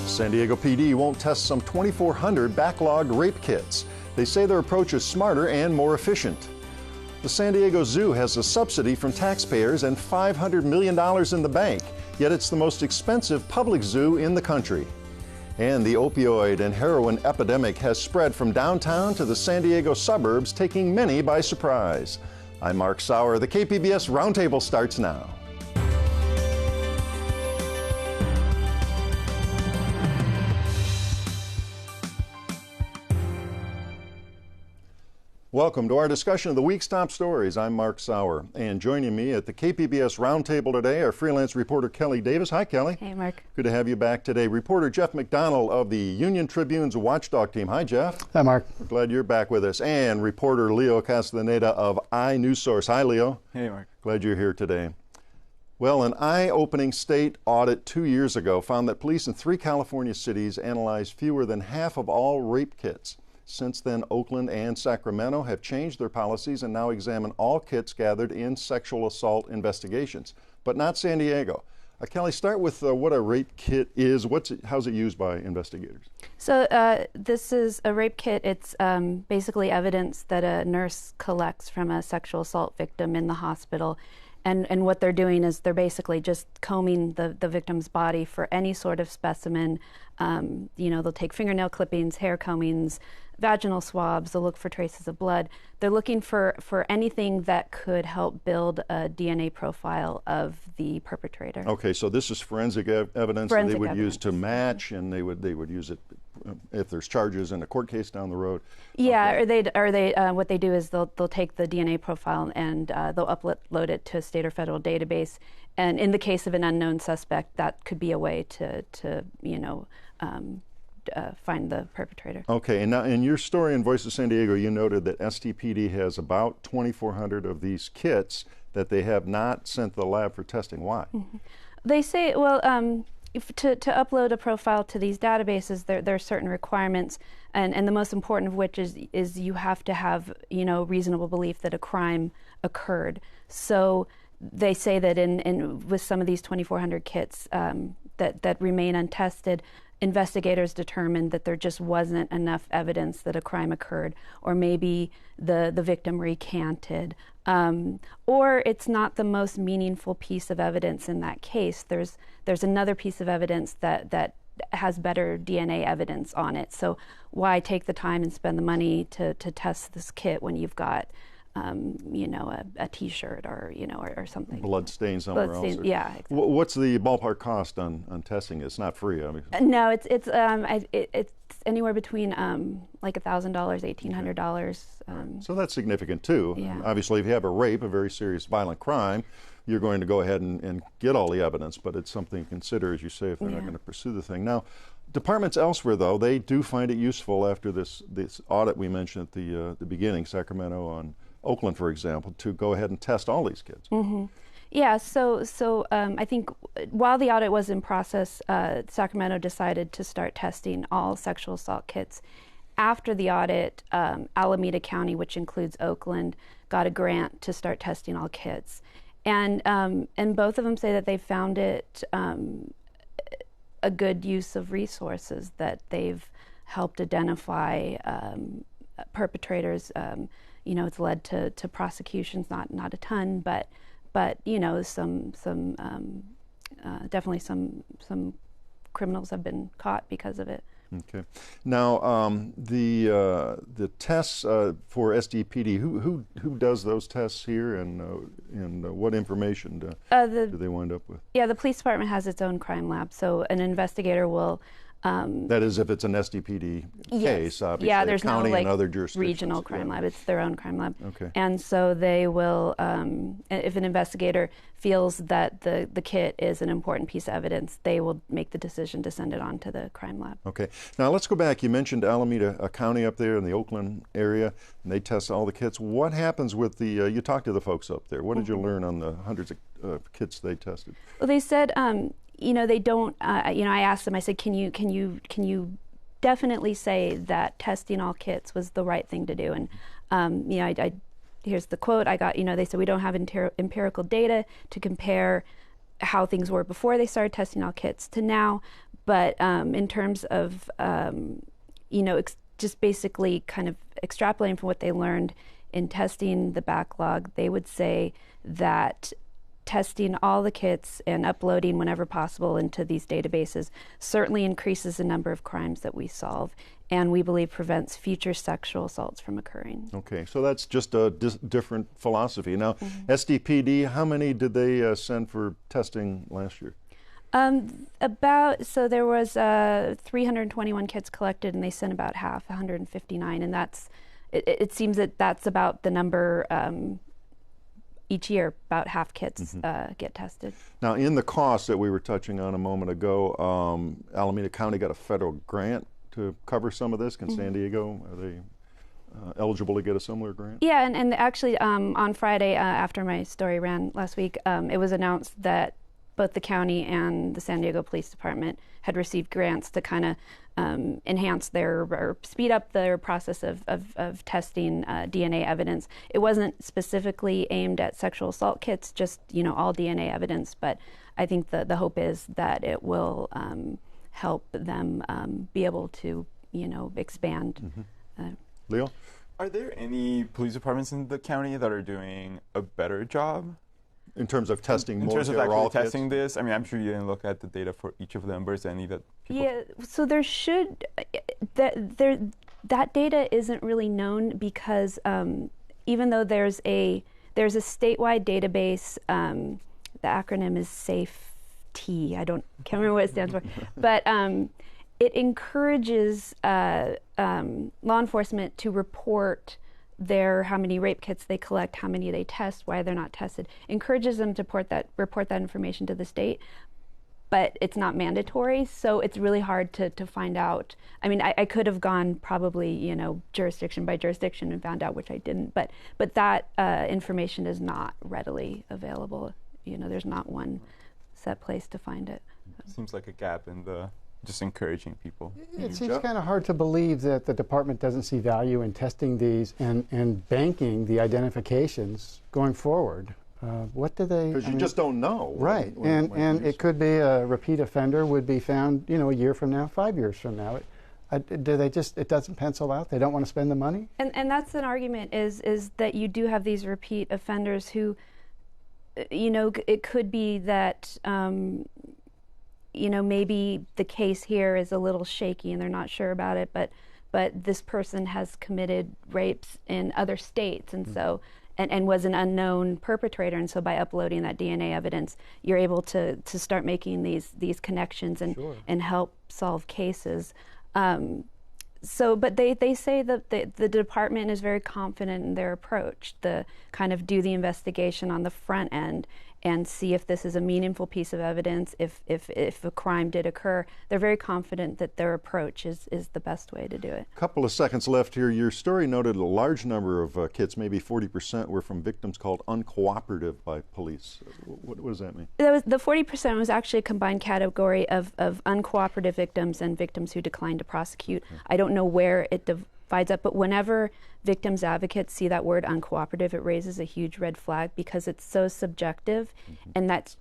San Diego PD won't test some 2,400 backlogged rape kits. They say their approach is smarter and more efficient. The San Diego Zoo has a subsidy from taxpayers and $500 million in the bank, yet it's the most expensive public zoo in the country. And the opioid and heroin epidemic has spread from downtown to the San Diego suburbs, taking many by surprise. I'm Mark Sauer. The KPBS Roundtable starts now. Welcome to our discussion of the week's top stories. I'm Mark Sauer, and joining me at the KPBS Roundtable today are freelance reporter Kelly Davis. Hi, Kelly. Hey, Mark. Good to have you back today. Reporter Jeff McDonald of the Union Tribune's Watchdog team. Hi, Jeff. Hi, Mark. We're glad you're back with us. And reporter Leo Castaneda of iNewsSource. Hi, Leo. Hey, Mark. Glad you're here today. Well, an eye-opening state audit 2 years ago found that police in 3 California cities analyzed fewer than half of all rape kits. Since then, Oakland and Sacramento have changed their policies and now examine all kits gathered in sexual assault investigations, but not San Diego. Kelly, start with what a rape kit is. How's it used by investigators? So this is a rape kit. It's basically evidence that a nurse collects from a sexual assault victim in the hospital. And what they're doing is they're basically just combing the victim's body for any sort of specimen. They'll take fingernail clippings, hair combings, vaginal swabs. They'll look for traces of blood. They're looking for anything that could help build a DNA profile of the perpetrator. Okay, so this is forensic evidence that they would use to match, and they would use it if there's charges in a court case down the road. Yeah, okay. What they do is they'll take the DNA profile and they'll upload it to a state or federal database. And in the case of an unknown suspect, that could be a way to find the perpetrator. Okay, and now in your story in Voice of San Diego, you noted that STPD has about 2,400 of these kits that they have not sent to the lab for testing. Why? Mm-hmm. They say, well, to upload a profile to these databases, there are certain requirements, and the most important of which is you have to have reasonable belief that a crime occurred. So they say that with some of these 2,400 kits that remain untested, investigators determined that there just wasn't enough evidence that a crime occurred, or maybe the victim recanted, or it's not the most meaningful piece of evidence in that case. There's another piece of evidence that has better DNA evidence on it. So why take the time and spend the money to test this kit when you've got a T-shirt or something. Blood stain somewhere else. Yeah. Exactly. What's the ballpark cost on testing? It's not free. I mean. No, it's anywhere between like $1,000, $1,800. So that's significant too. Yeah. Obviously, if you have a rape, a very serious violent crime, you're going to go ahead and get all the evidence, but it's something to consider, as you say, if they're not going to pursue the thing. Now, departments elsewhere, though, they do find it useful after this audit we mentioned at the beginning, Sacramento and Oakland, for example, to go ahead and test all these kids. Mm-hmm. Yeah, so I think while the audit was in process, Sacramento decided to start testing all sexual assault kits. After the audit, Alameda County, which includes Oakland, got a grant to start testing all kits. And both of them say that they found it a good use of resources, that they've helped identify perpetrators. It's led to prosecutions, not a ton, but some definitely some criminals have been caught because of it. Okay. Now the tests for SDPD, who does those tests here, and what information do they wind up with? Yeah, the police department has its own crime lab, so an investigator will. That is, if it's an SDPD case, obviously. Yeah, there's county no and other jurisdictions. Regional crime lab. It's their own crime lab. Okay. And so they will, if an investigator feels that the kit is an important piece of evidence, they will make the decision to send it on to the crime lab. Okay. Now let's go back. You mentioned Alameda County up there in the Oakland area, and they test all the kits. What happens with you talked to the folks up there. What did you learn on the hundreds of kits they tested? Well, they said, they don't. I asked them. I said, can you definitely say that testing all kits was the right thing to do? And here's the quote I got. They said we don't have empirical data to compare how things were before they started testing all kits to now, But in terms of, just basically kind of extrapolating from what they learned in testing the backlog, they would say that testing all the kits and uploading whenever possible into these databases certainly increases the number of crimes that we solve, and we believe prevents future sexual assaults from occurring. Okay, so that's just a different philosophy. Now, SDPD, how many did they send for testing last year? So there was 321 kits collected, and they sent about half, 159, and it seems that that's about the number each year. About half kits get tested. Now, in the cost that we were touching on a moment ago, Alameda County got a federal grant to cover some of this. Can San Diego, are they eligible to get a similar grant? Yeah, and actually on Friday, after my story ran last week, it was announced that both the county and the San Diego Police Department had received grants to kind of enhance or speed up their process of testing DNA evidence. It wasn't specifically aimed at sexual assault kits, just all DNA evidence, but I think the hope is that it will help them be able to expand. Leo? Are there any police departments in the county that are doing a better job? In terms of testing in terms of actually testing this? I mean, I'm sure you didn't look at the data for each of them, but is there any that people... Yeah, so there should... That data isn't really known because even though there's a statewide database, the acronym is SAFE-T. Can't remember what it stands for, but it encourages law enforcement to report how many rape kits they collect, how many they test, why they're not tested. Encourages them to report that information to the state, but it's not mandatory, so it's really hard to find out. I mean, I could have gone probably, jurisdiction by jurisdiction and found out, which I didn't, but that information is not readily available. There's not one set place to find it. Seems like a gap in the just encouraging people. It seems kind of hard to believe that the department doesn't see value in testing these and banking the identifications going forward. What do they... Because you just don't know. Right, and it could be a repeat offender would be found, a year from now, 5 years from now. It doesn't pencil out? They don't want to spend the money? And that's an argument, is that you do have these repeat offenders who, it could be that... maybe the case here is a little shaky and they're not sure about it, but this person has committed rapes in other states, and so and was an unknown perpetrator, and so by uploading that DNA evidence, you're able to start making these connections and help solve cases. But they say that the department is very confident in their approach, the kind of do the investigation on the front end and see if this is a meaningful piece of evidence, if a crime did occur. They're very confident that their approach is the best way to do it. A couple of seconds left here. Your story noted a large number of kits, maybe 40%, were from victims called uncooperative by police. What does that mean? The 40% was actually a combined category of uncooperative victims and victims who declined to prosecute. I don't know where it divides up, but whenever victims advocates see that word uncooperative, it raises a huge red flag because it's so subjective, and that's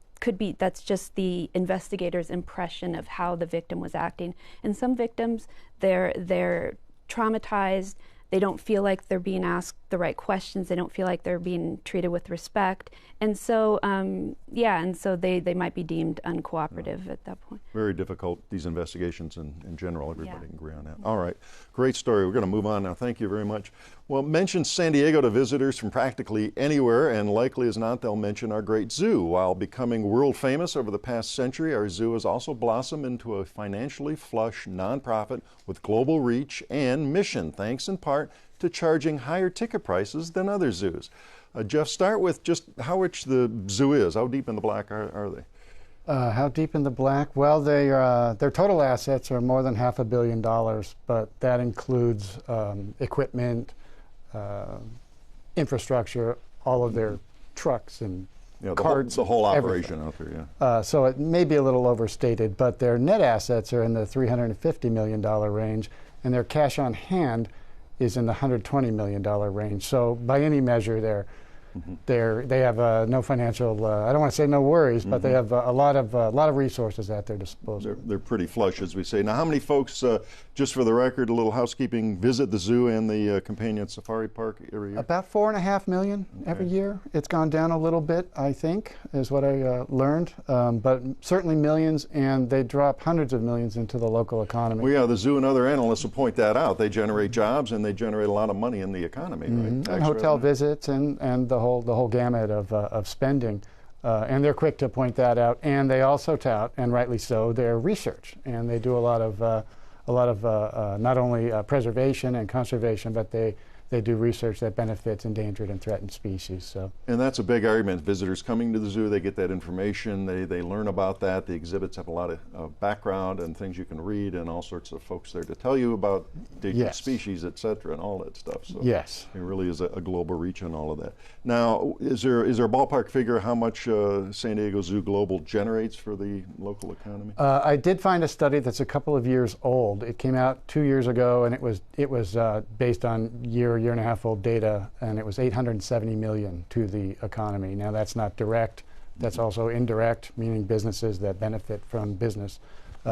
just the investigator's impression of how the victim was acting. And some victims, they're traumatized. They don't feel like they're being asked the right questions. They don't feel like they're being treated with respect. And so, they might be deemed uncooperative at that point. Very difficult, these investigations in general. Everybody can agree on that. All right, great story. We're going to move on now. Thank you very much. Well, mention San Diego to visitors from practically anywhere, and likely as not, they'll mention our great zoo. While becoming world famous over the past century, our zoo has also blossomed into a financially flush nonprofit with global reach and mission, thanks in part to charging higher ticket prices than other zoos. Jeff, start with just how rich the zoo is. How deep in the black are they? How deep in the black? Well, their total assets are more than $500 million, but that includes equipment, infrastructure, all of their trucks and carts. The whole operation out there, yeah. So it may be a little overstated, but their net assets are in the $350 million range, and their cash on hand is in the $120 million range. So by any measure, they're They have no financial, I don't want to say no worries, but they have a lot of resources at their disposal. They're pretty flush, as we say. Now, how many folks, just for the record, a little housekeeping, visit the zoo and the companion safari park every year? About 4.5 million every year. It's gone down a little bit, I think, is what I learned, but certainly millions, and they drop hundreds of millions into the local economy. Well, yeah, the zoo and other analysts will point that out. They generate jobs and they generate a lot of money in the economy, right? And hotel visits and the whole gamut of spending. And they're quick to point that out. And they also tout, and rightly so, their research. And they do a lot of not only preservation and conservation, but they do research that benefits endangered and threatened species. So. And that's a big argument. Visitors coming to the zoo, they get that information, they learn about that. The exhibits have a lot of background and things you can read, and all sorts of folks there to tell you about endangered species, et cetera, and all that stuff. So yes. It really is a global reach on all of that. Now, is there a ballpark figure how much San Diego Zoo Global generates for the local economy? I did find a study that's a couple of years old. It came out 2 years ago, and it was based on year and a half old data, and it was 870 million to the economy. Now, that's not direct. That's also indirect, meaning businesses that benefit from business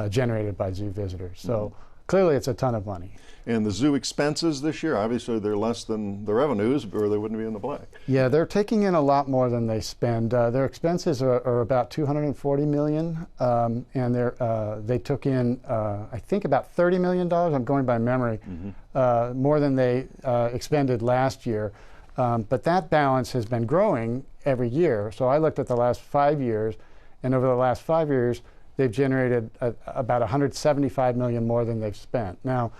generated by zoo visitors. So clearly it's a ton of money. And the zoo expenses this year, obviously they're less than the revenues, or they wouldn't be in the black. Yeah, they're taking in a lot more than they spend. Their expenses are about 240 million, and they took in, I think, about $30 million. I'm going by memory, more than they expended last year. But that balance has been growing every year. So I looked at the last 5 years, and over the last 5 years, they've generated about 175 million more than they've spent. Now,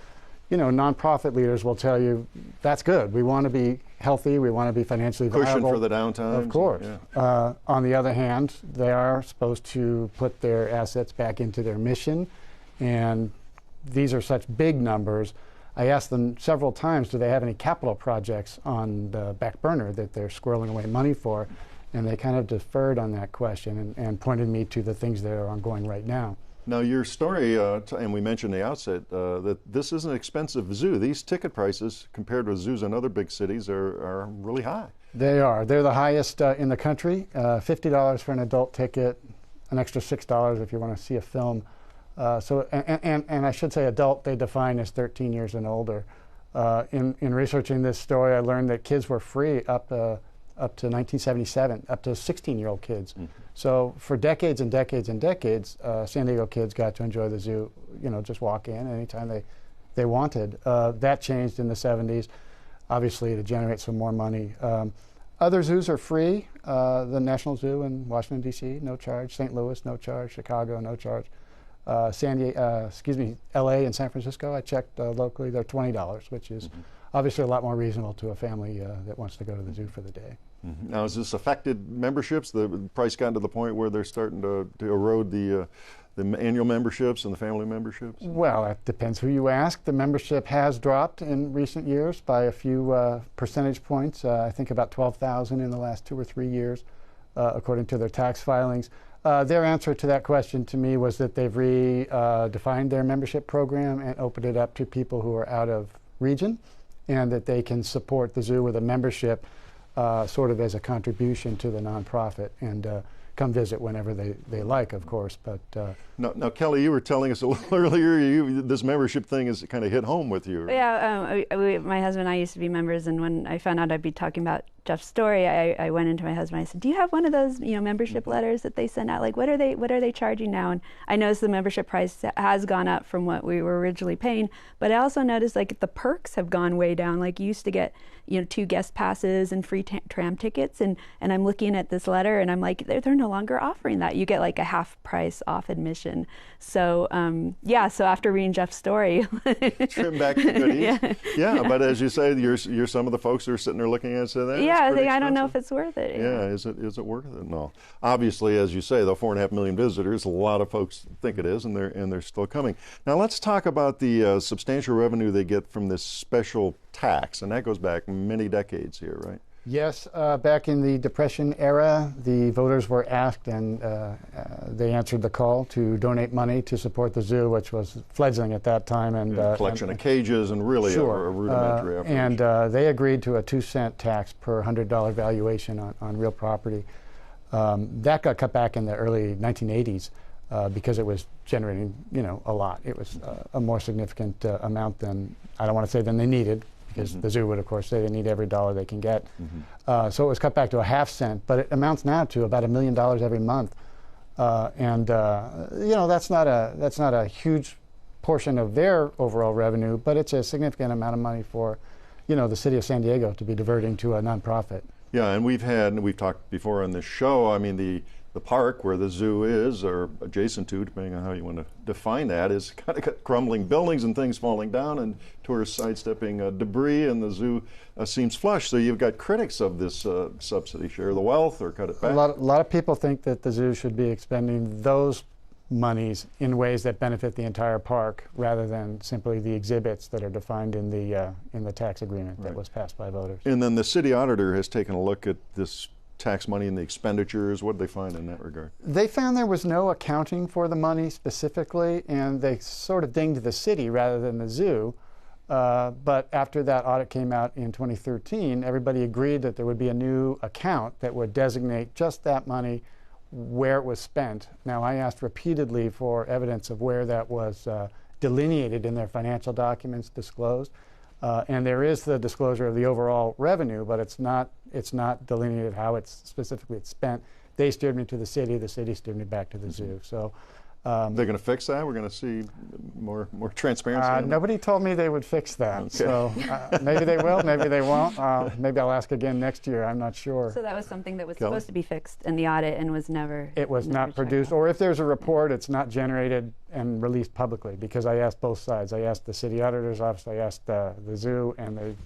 you know, nonprofit leaders will tell you that's good. We want to be healthy. We want to be financially viable. Cushion for the downtime. Of course. Yeah. On the other hand, they are supposed to put their assets back into their mission, and these are such big numbers. I asked them several times, do they have any capital projects on the back burner that they're squirreling away money for? And they kind of deferred on that question and pointed me to the things that are ongoing right now. Now, your story, and we mentioned at the outset, that this is an expensive zoo. These ticket prices, compared with zoos in other big cities, are really high. They are. They're the highest in the country. $50 for an adult ticket, an extra $6 if you want to see a film. And I should say adult, they define as 13 years and older. In researching this story, I learned that kids were free up to 1977, up to 16-year-old kids. So for decades and decades and decades, San Diego kids got to enjoy the zoo, you know, just walk in anytime they wanted. That changed in the 70s, obviously to generate some more money. Other zoos are free. The National Zoo in Washington, D.C., no charge. St. Louis, no charge. Chicago, no charge. L.A. and San Francisco, I checked locally, they're $20, which is obviously a lot more reasonable to a family that wants to go to the zoo for the day. Now, has this affected memberships? The price gotten to the point where they're starting to erode the annual memberships and the family memberships? Well, it depends who you ask. The membership has dropped in recent years by a few percentage points. I think about 12,000 in the last 2 or 3 years, according to their tax filings. Their answer to that question to me was that they've redefined their membership program and opened it up to people who are out of region, and that they can support the zoo with a membership sort of as a contribution to the nonprofit, and come visit whenever they like, of course. But now, Kelly, you were telling us a little earlier, this membership thing has kind of hit home with you. Yeah, my husband and I used to be members, and when I found out I'd be talking about Jeff's story, I went into my husband. I said, "Do you have one of those, membership letters that they send out? Like, what are they charging now?" And I noticed the membership price has gone up from what we were originally paying. But I also noticed like the perks have gone way down. Like you used to get 2 guest passes and free tram tickets, and I'm looking at this letter and I'm like, they're no longer offering that. You get like a half price off admission. So so after reading Jeff's story, trim back the goodies. Yeah. But as you say, you're some of the folks who are sitting there looking at it and say that. Yeah, I don't know if it's worth it. Yeah, is it worth it? No. Obviously, as you say, though, 4.5 million visitors, a lot of folks think it is, and they're still coming. Now let's talk about the substantial revenue they get from this special tax, and that goes back many decades here, right? Yes, back in the Depression era, the voters were asked, and they answered the call to donate money to support the zoo, which was fledgling at that time. And collection of cages and really sure, a rudimentary effort. And they agreed to a 2-cent tax per $100 valuation on real property. That got cut back in the early 1980s because it was generating, a lot. It was a more significant amount than, I don't want to say than they needed, because the zoo would, of course, say they need every dollar they can get. So it was cut back to a 1/2 cent, but it amounts now to about $1 million every month. That's not a huge portion of their overall revenue, but it's a significant amount of money for, the city of San Diego to be diverting to a nonprofit. Yeah, and we've talked before on this show, I mean, the park where the zoo is, or adjacent to, depending on how you want to define that, is kind of got crumbling buildings and things falling down and tourists sidestepping debris, and the zoo seems flush. So you've got critics of this subsidy, share the wealth or cut it back. A lot of people think that the zoo should be expending those monies in ways that benefit the entire park rather than simply the exhibits that are defined in the tax agreement that was passed by voters. And then the city auditor has taken a look at this tax money and the expenditures. What did they find in that regard? They found there was no accounting for the money specifically, and they sort of dinged the city rather than the zoo. But after that audit came out in 2013, everybody agreed that there would be a new account that would designate just that money, where it was spent. Now, I asked repeatedly for evidence of where that was delineated in their financial documents disclosed. And there is the disclosure of the overall revenue, but it's not delineated how it's specifically spent. They steered me to the city steered me back to the zoo. So they're going to fix that? We're going to see more transparency? Nobody told me they would fix that. Okay. So maybe they will, maybe they won't. Maybe I'll ask again next year. I'm not sure. So that was something that was Kelly? supposed to be fixed in the audit and was never. It was not produced, or if there's a report, it's not generated and released publicly, because I asked both sides. I asked the city auditor's office, I asked the zoo, and they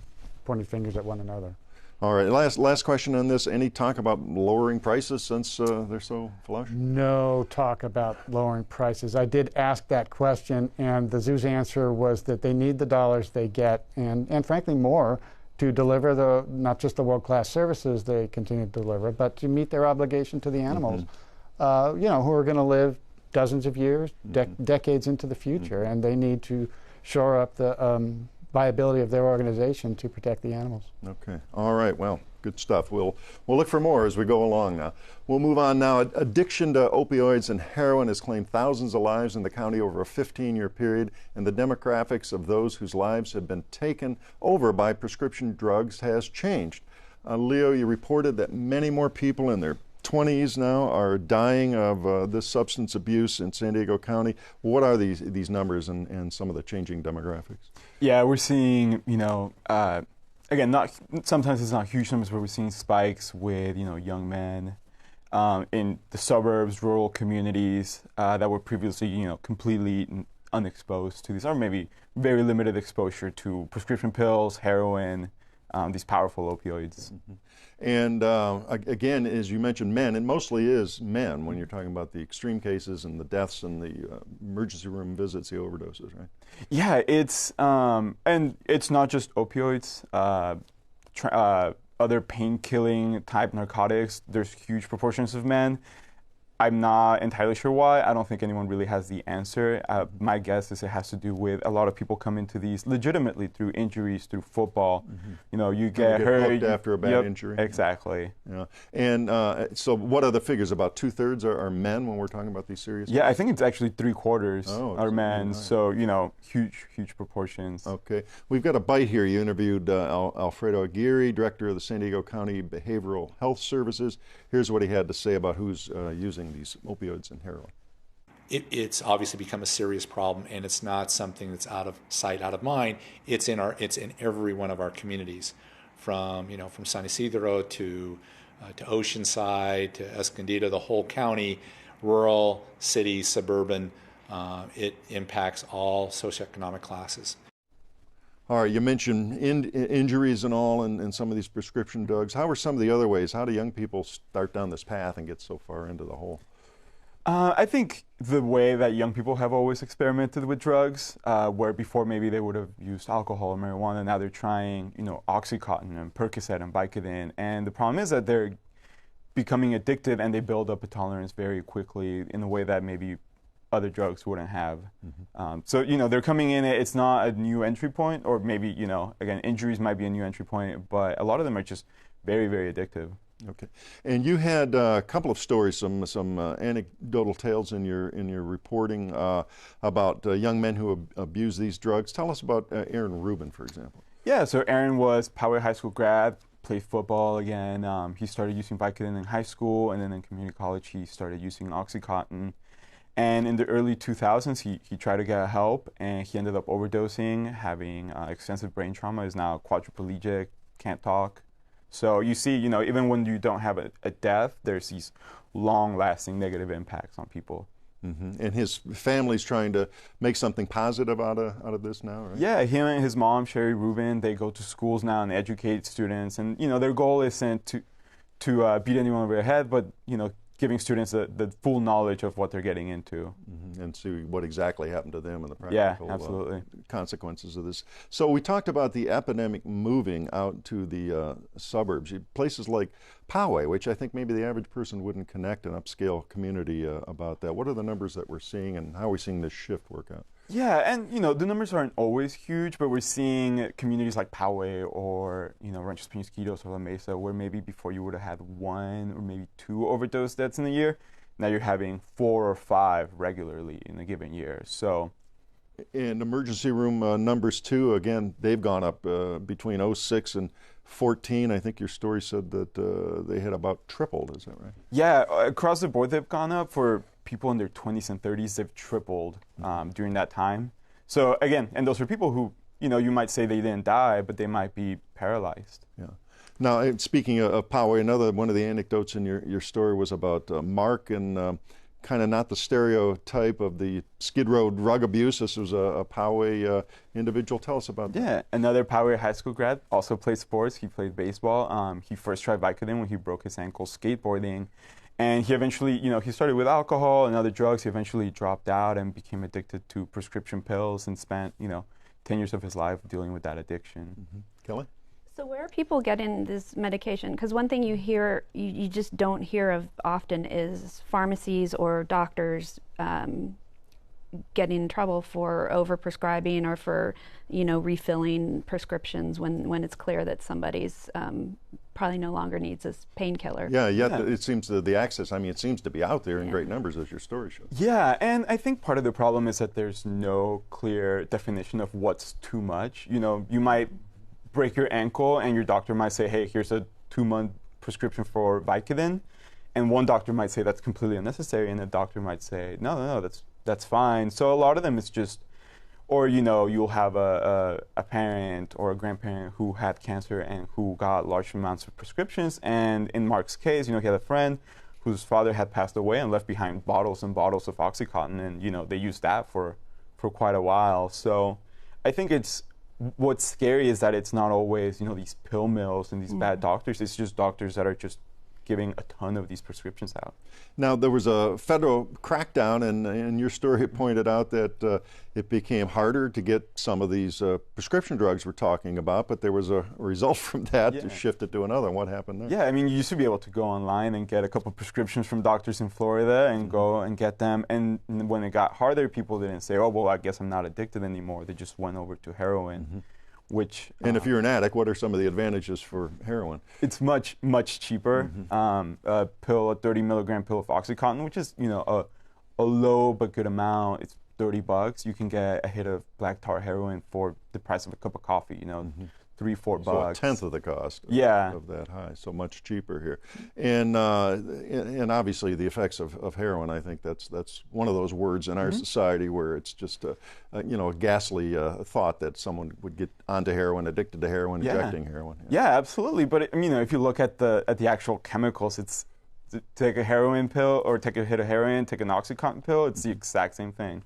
pointed fingers at one another. All right, last question on this. Any talk about lowering prices since they're so flush? No talk about lowering prices. I did ask that question, and the zoo's answer was that they need the dollars they get, and frankly more, to deliver not just the world-class services they continue to deliver, but to meet their obligation to the animals, who are going to live dozens of years, decades into the future, and they need to shore up the viability of their organization to protect the animals. Okay. All right. Well, good stuff. We'll look for more as we go along now. We'll move on now. Addiction to opioids and heroin has claimed thousands of lives in the county over a 15-year period, and the demographics of those whose lives have been taken over by prescription drugs has changed. Leo, you reported that many more people in their 20s now are dying of this substance abuse in San Diego County. What are these numbers and some of the changing demographics? Yeah, we're seeing, again, sometimes it's not huge numbers, but we're seeing spikes with, young men in the suburbs, rural communities that were previously, completely unexposed to these, or maybe very limited exposure to prescription pills, heroin, these powerful opioids. Mm-hmm. And again, as you mentioned, men, it mostly is men when you're talking about the extreme cases and the deaths and the emergency room visits, the overdoses, right? Yeah, it's and it's not just opioids. Other pain-killing type narcotics, there's huge proportions of men. I'm not entirely sure why. I don't think anyone really has the answer. My guess is it has to do with a lot of people come into these legitimately through injuries, through football. Mm-hmm. You get hurt hooked after a bad injury. Exactly. Yeah. And so what are the figures? About 2/3 are men when we're talking about these serious cases? I think it's actually 3/4 are men. Nice. So, huge proportions. Okay. We've got a bite here. You interviewed Alfredo Aguirre, director of the San Diego County Behavioral Health Services. Here's what he had to say about who's using these opioids and heroin. It's obviously become a serious problem, and it's not something that's out of sight, out of mind. It's in every one of our communities, from San Isidro to Oceanside to Escondido, the whole county, rural, city, suburban. It impacts all socioeconomic classes. All right, you mentioned injuries and all and some of these prescription drugs. How are some of the other ways? How do young people start down this path and get so far into the hole? I think the way that young people have always experimented with drugs, where before maybe they would have used alcohol or marijuana, now they're trying, Oxycontin and Percocet and Vicodin. And the problem is that they're becoming addicted and they build up a tolerance very quickly in a way that maybe other drugs wouldn't have. So, they're coming in, it's not a new entry point, or maybe, again, injuries might be a new entry point, but a lot of them are just very, very addictive. Okay, and you had a couple of stories, some anecdotal tales in your reporting about young men who abuse these drugs. Tell us about Aaron Rubin, for example. Yeah, so Aaron was Poway High School grad, played football again. He started using Vicodin in high school, and then in community college he started using Oxycontin. And in the early 2000s, he tried to get help, and he ended up overdosing, having extensive brain trauma, is now quadriplegic, can't talk. So you see, even when you don't have a death, there's these long-lasting negative impacts on people. And his family's trying to make something positive out of this now, right? Yeah, him and his mom, Sherry Rubin, they go to schools now and educate students. And, their goal isn't to beat anyone over the head, but, giving students the full knowledge of what they're getting into. And see what exactly happened to them and the practical absolutely. Consequences of this. So we talked about the epidemic moving out to the suburbs, places like Poway, which I think maybe the average person wouldn't connect an upscale community about that. What are the numbers that we're seeing, and how are we seeing this shift work out? Yeah, and the numbers aren't always huge, but we're seeing communities like Poway or Ranchos Penasquitos or La Mesa, where maybe before you would have had 1 or maybe 2 overdose deaths in a year. Now you're having 4 or 5 regularly in a given year. So, and emergency room numbers too. Again, they've gone up between 2006 and 2014. I think your story said that they had about tripled. Is that right? Yeah, across the board they've gone up. For people in their 20s and 30s, they've tripled during that time. So again, and those are people who, you might say they didn't die, but they might be paralyzed. Yeah. Now, speaking of Poway, another one of the anecdotes in your story was about Mark, and kind of not the stereotype of the Skid Row drug abuse. This was a Poway individual. Tell us about that. Yeah, another Poway high school grad, also played sports. He played baseball. He first tried Vicodin when he broke his ankle skateboarding. And he eventually, he started with alcohol and other drugs. He eventually dropped out and became addicted to prescription pills and spent, 10 years of his life dealing with that addiction. Kelly? So where are people getting this medication? Because one thing you hear, you just don't hear of often, is pharmacies or doctors getting in trouble for overprescribing or for, refilling prescriptions when it's clear that somebody's probably no longer needs this painkiller. Yeah, it seems the access, it seems to be out there in great numbers, as your story shows. Yeah, and I think part of the problem is that there's no clear definition of what's too much. You might break your ankle and your doctor might say, hey, here's a 2-month prescription for Vicodin, and one doctor might say that's completely unnecessary, and the doctor might say, no, that's fine. So a lot of them is just, or you'll have a parent or a grandparent who had cancer and who got large amounts of prescriptions, and in Mark's case, he had a friend whose father had passed away and left behind bottles and bottles of Oxycontin, and they used that for quite a while. So I think what's scary is that it's not always these pill mills and these bad doctors. It's just doctors that are just giving a ton of these prescriptions out. Now, there was a federal crackdown, and your story pointed out that it became harder to get some of these prescription drugs we're talking about, but there was a result from that to shift it to another. What happened there? Yeah, you used to be able to go online and get a couple prescriptions from doctors in Florida and go and get them. And when it got harder, people didn't say, oh, well, I guess I'm not addicted anymore. They just went over to heroin. And if you're an addict, what are some of the advantages for heroin? It's much, much cheaper. A 30 milligram pill of Oxycontin, which is, a low but good amount. It's $30. You can get a hit of black tar heroin for the price of a cup of coffee, $3-4 So a tenth of the cost of that high, so much cheaper here. And obviously the effects of heroin, I think that's one of those words in our society where it's just a ghastly thought that someone would get onto heroin, addicted to heroin, injecting heroin. Yeah, absolutely. But if you look at the actual chemicals, it's to take a heroin pill or take a hit of heroin, take an Oxycontin pill, it's the exact same thing.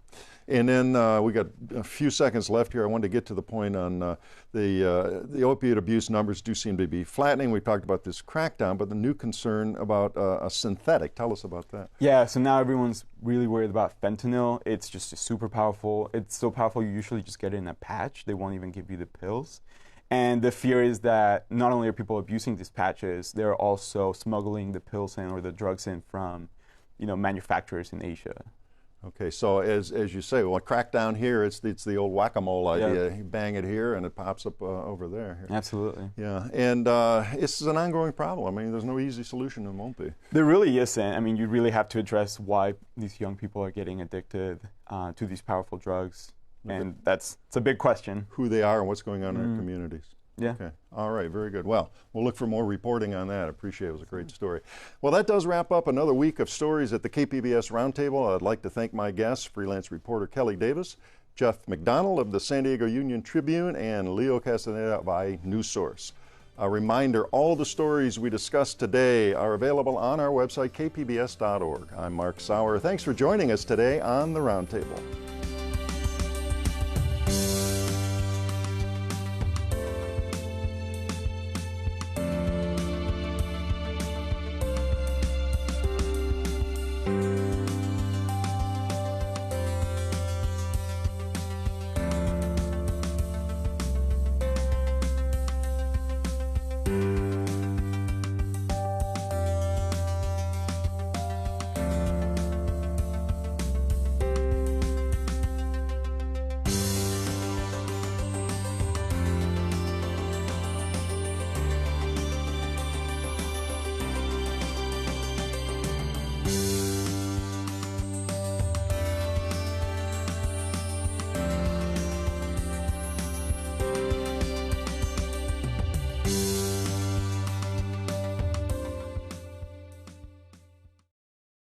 And then we got a few seconds left here. I wanted to get to the point on the opioid abuse numbers do seem to be flattening. We talked about this crackdown, but the new concern about a synthetic. Tell us about that. Yeah, so now everyone's really worried about fentanyl. It's just super powerful. It's so powerful you usually just get it in a patch. They won't even give you the pills. And the fear is that not only are people abusing these patches, they're also smuggling the pills in or the drugs in from, manufacturers in Asia. Okay, so as you say, well, crackdown here, it's the old whack-a-mole idea. Yeah. You bang it here and it pops up over there. Absolutely. Yeah, and this is an ongoing problem. I mean, there's no easy solution. There won't be. There really isn't. I mean, you really have to address why these young people are getting addicted to these powerful drugs. And it's a big question. Who they are and what's going on in our communities. Yeah. Okay. All right. Very good. Well, we'll look for more reporting on that. I appreciate it. It was a great story. Well, that does wrap up another week of stories at the KPBS Roundtable. I'd like to thank my guests, freelance reporter Kelly Davis, Jeff McDonald of the San Diego Union Tribune, and Leo Castaneda of iNewsSource. A reminder, all the stories we discussed today are available on our website, kpbs.org. I'm Mark Sauer. Thanks for joining us today on the Roundtable.